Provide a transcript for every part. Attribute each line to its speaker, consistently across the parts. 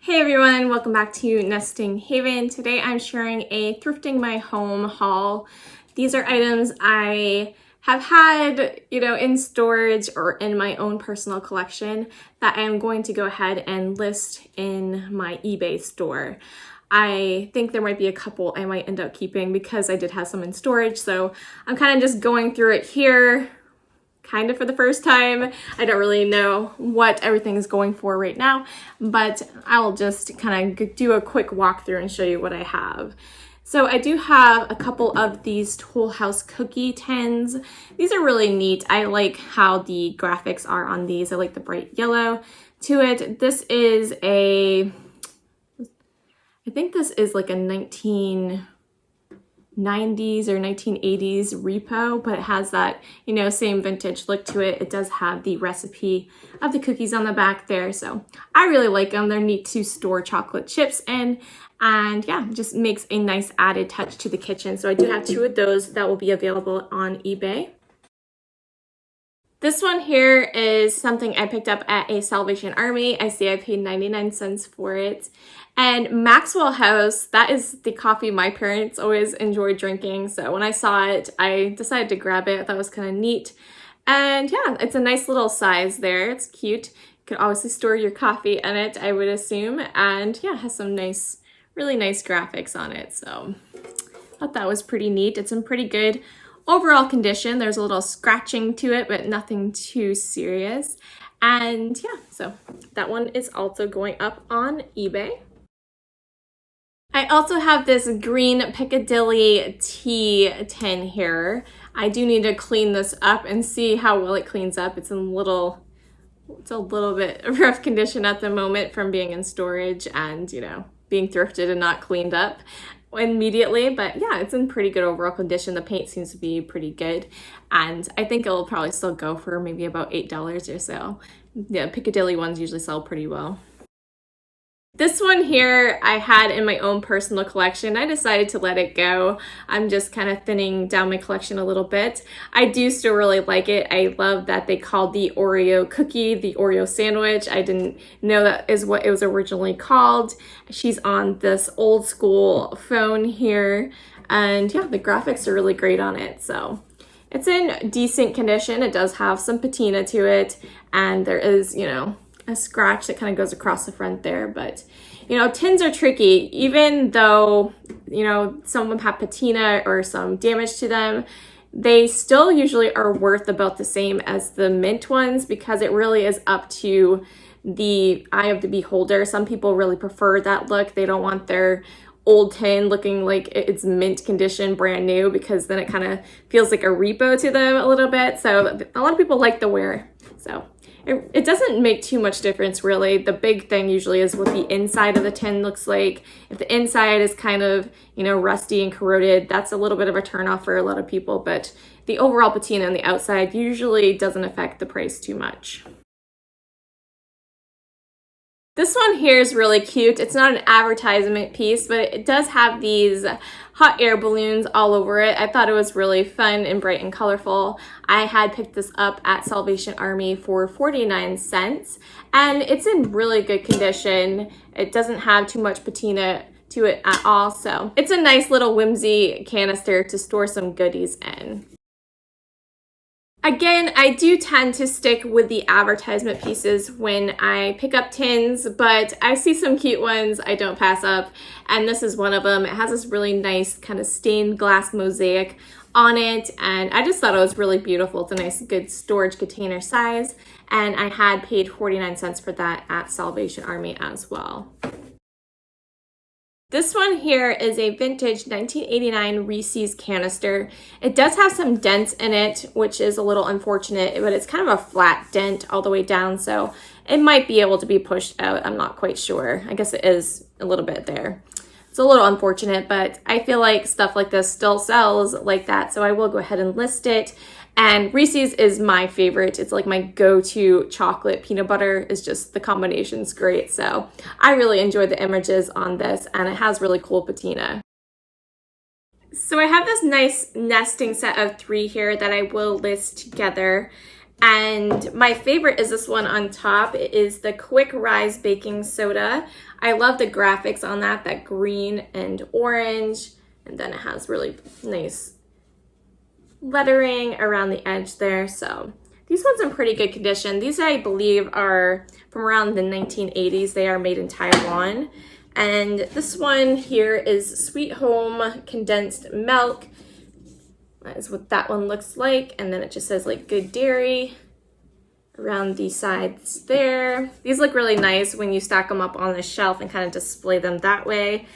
Speaker 1: Hey everyone, welcome back to Nesting Haven. Today I'm sharing a Thrifting My Home haul. These are items I have had, in storage or in my own personal collection that I am going to go ahead and list in my eBay store. I think there might be a couple I might end up keeping because I did have some in storage, so I'm kind of just going through it here kind of for the first time. I don't really know what everything is going for right now, but I'll just kind of do a quick walkthrough and show you what I have. So I do have a couple of these Tollhouse cookie tins. These are really neat. I like how the graphics are on these. I like the bright yellow to it. This is I think this is like a 1990s or 1980s repo, but it has that, same vintage look to it. It does have the recipe of the cookies on the back there. So I really like them. They're neat to store chocolate chips in, and yeah, just makes a nice added touch to the kitchen. So I do have two of those that will be available on eBay. This one here is something I picked up at a Salvation Army. I see I paid 99 cents for it. And Maxwell House, that is the coffee my parents always enjoyed drinking. So when I saw it, I decided to grab it. I thought it was kind of neat. And yeah, it's a nice little size there. It's cute. You can obviously store your coffee in it, I would assume. And yeah, it has some really nice graphics on it. So I thought that was pretty neat. It's in pretty good overall condition. There's a little scratching to it, but nothing too serious. And yeah, so that one is also going up on eBay. I also have this green Piccadilly tea tin here. I do need to clean this up and see how well it cleans up. It's a little bit rough condition at the moment from being in storage and, being thrifted and not cleaned up immediately, but yeah, it's in pretty good overall condition. The paint seems to be pretty good, and I think it'll probably still go for maybe about $8 or so. Yeah, Piccadilly ones usually sell pretty well. This one here I had in my own personal collection. I decided to let it go. I'm just kind of thinning down my collection a little bit. I do still really like it. I love that they called the Oreo cookie the Oreo sandwich. I didn't know that is what it was originally called. She's on this old school phone here. And yeah, the graphics are really great on it. So it's in decent condition. It does have some patina to it. And there is, a scratch that kind of goes across the front there, but tins are tricky. Even though some of them have patina or some damage to them, they still usually are worth about the same as the mint ones, because it really is up to the eye of the beholder. Some people really prefer that look. They don't want their old tin looking like it's mint condition, brand new, because then it kind of feels like a repo to them a little bit. So a lot of people like the wear. So it doesn't make too much difference, really. The big thing usually is what the inside of the tin looks like. If the inside is kind of, rusty and corroded, that's a little bit of a turnoff for a lot of people, but the overall patina on the outside usually doesn't affect the price too much. This one here is really cute. It's not an advertisement piece, but it does have these hot air balloons all over it. I thought it was really fun and bright and colorful. I had picked this up at Salvation Army for 49 cents, and it's in really good condition. It doesn't have too much patina to it at all, so it's a nice little whimsy canister to store some goodies in. Again, I do tend to stick with the advertisement pieces when I pick up tins, but I see some cute ones I don't pass up, and this is one of them. It has this really nice kind of stained glass mosaic on it, and I just thought it was really beautiful. It's a nice, good storage container size, and I had paid 49 cents for that at Salvation Army as well. This one here is a vintage 1989 Reese's canister. It does have some dents in it, which is a little unfortunate, but it's kind of a flat dent all the way down, so it might be able to be pushed out. I'm not quite sure. I guess it is a little bit there. It's a little unfortunate, but I feel like stuff like this still sells like that, so I will go ahead and list it. And Reese's is my favorite. It's like my go-to chocolate peanut butter. Is just the combination's great. So I really enjoy the images on this, and it has really cool patina. So I have this nice nesting set of 3 here that I will list together. And my favorite is this one on top. It is the Quick Rise Baking Soda. I love the graphics on that green and orange. And then it has really nice lettering around the edge there. So these ones in pretty good condition. These, I believe, are from around the 1980s. They are made in Taiwan. And this one here is Sweet Home Condensed Milk. That is what that one looks like. And then it just says like good dairy around the sides there. These look really nice when you stack them up on the shelf and kind of display them that way.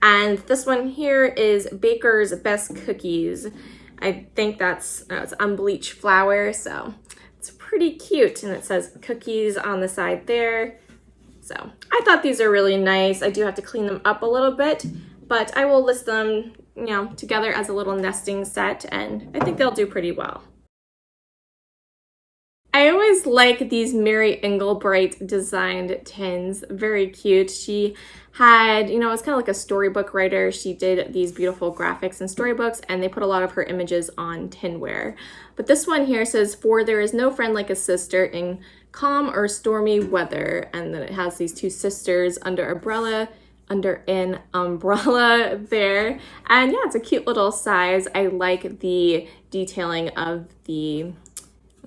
Speaker 1: And this one here is Baker's Best Cookies. I think that's it's unbleached flour, so it's pretty cute. And it says cookies on the side there. So I thought these are really nice. I do have to clean them up a little bit, but I will list them, you know, together as a little nesting set, and I think they'll do pretty well. I always like these Mary Engelbright designed tins. Very cute. She had, you know, it's kind of like a storybook writer. She did these beautiful graphics and storybooks, and they put a lot of her images on tinware. But this one here says, "For there is no friend like a sister in calm or stormy weather." And then it has these two sisters under an umbrella there. And yeah, it's a cute little size. I like the detailing of the,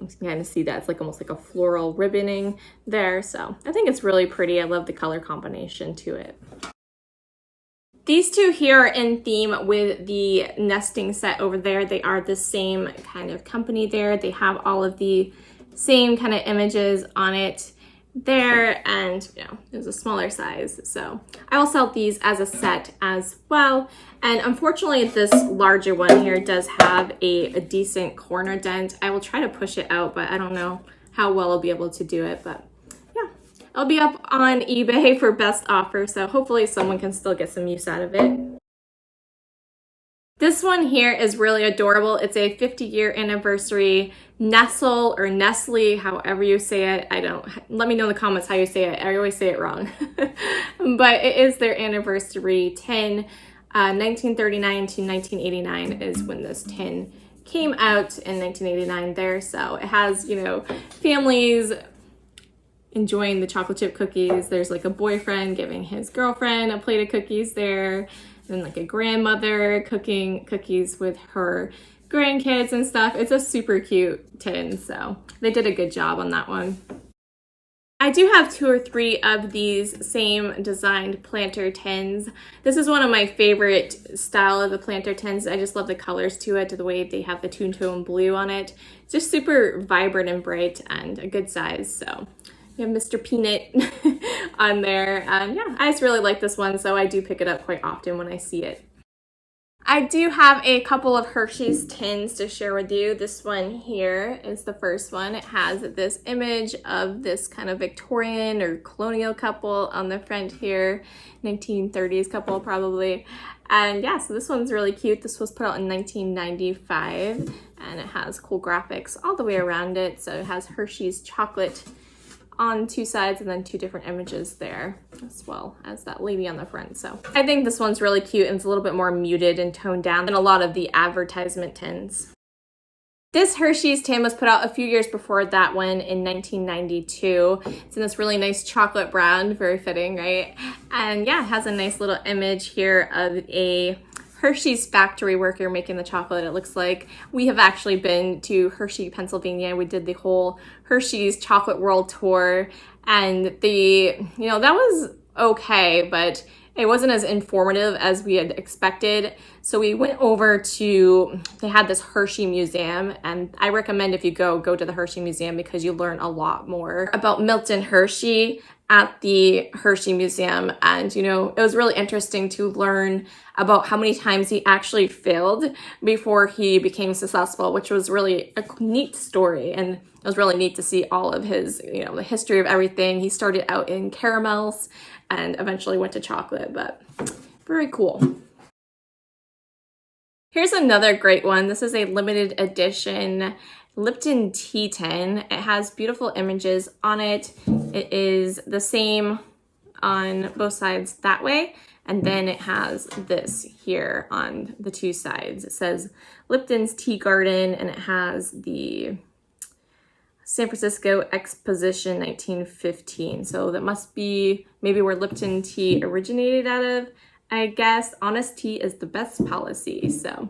Speaker 1: you can kind of see that it's like almost like a floral ribboning there. So I think it's really pretty. I love the color combination to it. These two here are in theme with the nesting set over there. They are the same kind of company there. They have all of the same kind of images on it there, and you know, there's a smaller size. So I will sell these as a set as well. And unfortunately, this larger one here does have a decent corner dent. I will try to push it out, but I don't know how well I'll be able to do it. But yeah, I'll be up on eBay for best offer, so hopefully someone can still get some use out of it. This one here is really adorable. It's a 50-year anniversary Nestle or Nestle, however you say it. Let me know in the comments how you say it. I always say it wrong. But it is their anniversary tin. 1939 to 1989 is when this tin came out in 1989 there. So it has, you know, families enjoying the chocolate chip cookies. There's like a boyfriend giving his girlfriend a plate of cookies there. And like a grandmother cooking cookies with her grandkids and stuff. It's a super cute tin, so they did a good job on that one. I do have 2 or 3 of these same designed planter tins. This is one of my favorite style of the planter tins. I just love the colors to it, the way they have the two-tone blue on it. It's just super vibrant and bright and a good size, so we have Mr. Peanut on there. And yeah, I just really like this one, so I do pick it up quite often when I see it. I do have a couple of Hershey's tins to share with you. This one here is the first one. It has this image of this kind of Victorian or colonial couple on the front here, 1930s couple probably. And yeah, so this one's really cute. This was put out in 1995, and it has cool graphics all the way around it. So it has Hershey's chocolate on 2 sides and then 2 different images there, as well as that lady on the front. So I think this one's really cute, and it's a little bit more muted and toned down than a lot of the advertisement tins. This Hershey's tin was put out a few years before that one in 1992. It's in this really nice chocolate brown, very fitting, right? And yeah, it has a nice little image here of a Hershey's factory worker making the chocolate. It looks like we have actually been to Hershey, Pennsylvania. We did the whole Hershey's Chocolate World Tour, and that was okay, but it wasn't as informative as we had expected. So we went over to, they had this Hershey Museum, and I recommend if you go to the Hershey Museum because you learn a lot more about Milton Hershey at the Hershey Museum. And, you know, it was really interesting to learn about how many times he actually failed before he became successful, which was really a neat story. And it was really neat to see all of his, you know, the history of everything. He started out in caramels and eventually went to chocolate, but very cool. Here's another great one. This is a limited edition Lipton tea tin. It has beautiful images on it. It is the same on both sides that way. And then it has this here on the 2 sides. It says Lipton's Tea Garden, and it has the San Francisco Exposition 1915. So that must be maybe where Lipton tea originated out of. I guess honest tea is the best policy. So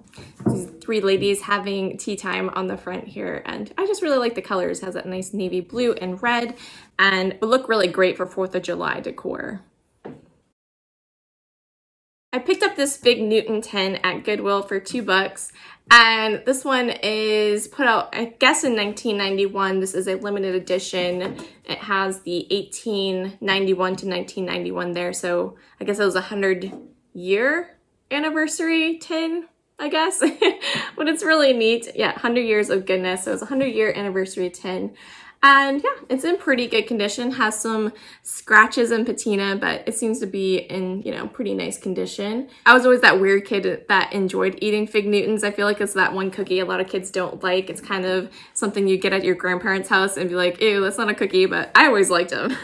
Speaker 1: these three ladies having tea time on the front here. And I just really like the colors. It has that nice navy blue and red, and would look really great for 4th of July decor. I picked up this big Newton tin at Goodwill for $2, and this one is put out, I guess, in 1991. This is a limited edition. It has the 1891 to 1991 there, so I guess it was a 100-year anniversary tin, I guess. But it's really neat. Yeah, 100 years of goodness, so it's a 100-year anniversary tin. And yeah, it's in pretty good condition, has some scratches and patina, but it seems to be in, you know, pretty nice condition. I was always that weird kid that enjoyed eating Fig Newtons. I feel like it's that one cookie a lot of kids don't like. It's kind of something you get at your grandparents' house and be like, ew, that's not a cookie, but I always liked them.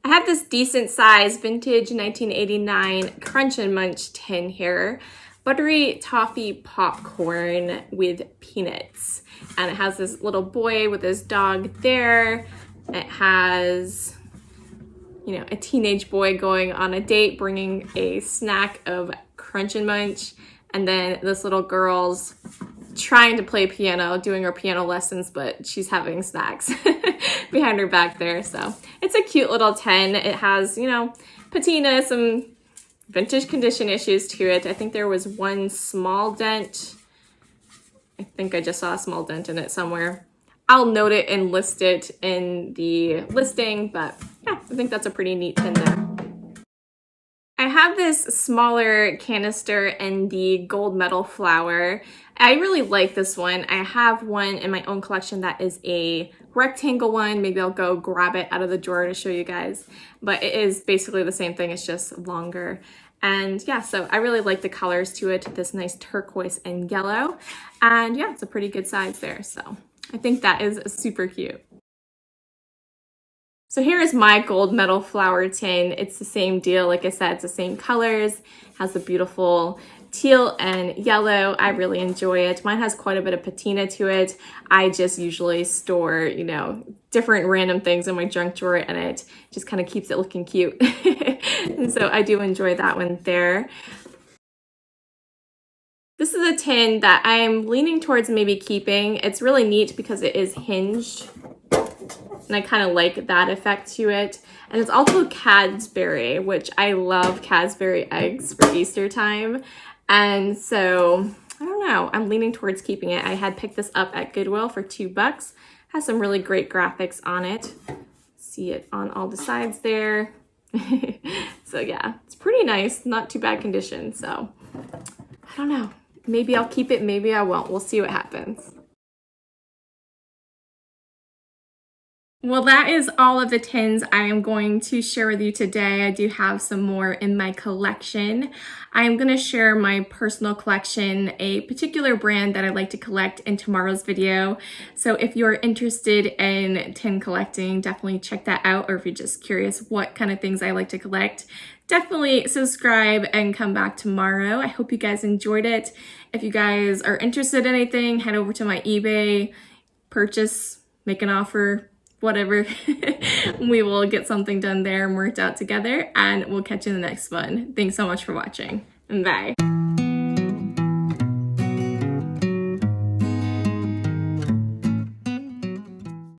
Speaker 1: I have this decent size vintage 1989 Crunch and Munch tin here. Buttery toffee popcorn with peanuts. And it has this little boy with his dog there. It has, you know, a teenage boy going on a date, bringing a snack of Crunch and Munch. And then this little girl's trying to play piano, doing her piano lessons, but she's having snacks behind her back there. So it's a cute little tin. It has, you know, patina, some vintage condition issues to it. I think there was one small dent. I think I just saw a small dent in it somewhere. I'll note it and list it in the listing, but yeah, I think that's a pretty neat tin there. I have this smaller canister in the gold medal flower. I really like this one. I have one in my own collection that is a rectangle one. Maybe I'll go grab it out of the drawer to show you guys. But it is basically the same thing, it's just longer. And yeah, so I really like the colors to it, this nice turquoise and yellow. And yeah, it's a pretty good size there. So I think that is super cute. So here is my gold medal flower tin. It's the same deal. Like I said, it's the same colors, has the beautiful teal and yellow. I really enjoy it. Mine has quite a bit of patina to it. I just usually store, you know, different random things in my junk drawer, and it just kind of keeps it looking cute. And so I do enjoy that one there. This is a tin that I'm leaning towards maybe keeping. It's really neat because it is hinged, and I kind of like that effect to it. And it's also Cadbury, which I love Cadbury eggs for Easter time. And so, I don't know, I'm leaning towards keeping it. I had picked this up at Goodwill for $2. Has some really great graphics on it. See it on all the sides there. So yeah, it's pretty nice, not too bad condition. So, I don't know. Maybe I'll keep it, maybe I won't. We'll see what happens. Well, that is all of the tins I am going to share with you today. I do have some more in my collection. I am going to share my personal collection, a particular brand that I like to collect, in tomorrow's video. So if you're interested in tin collecting, definitely check that out. Or if you're just curious what kind of things I like to collect, definitely subscribe and come back tomorrow. I hope you guys enjoyed it. If you guys are interested in anything, head over to my eBay, purchase, make an offer, whatever. We will get something done there and worked out together, and we'll catch you in the next one. Thanks so much for watching. Bye.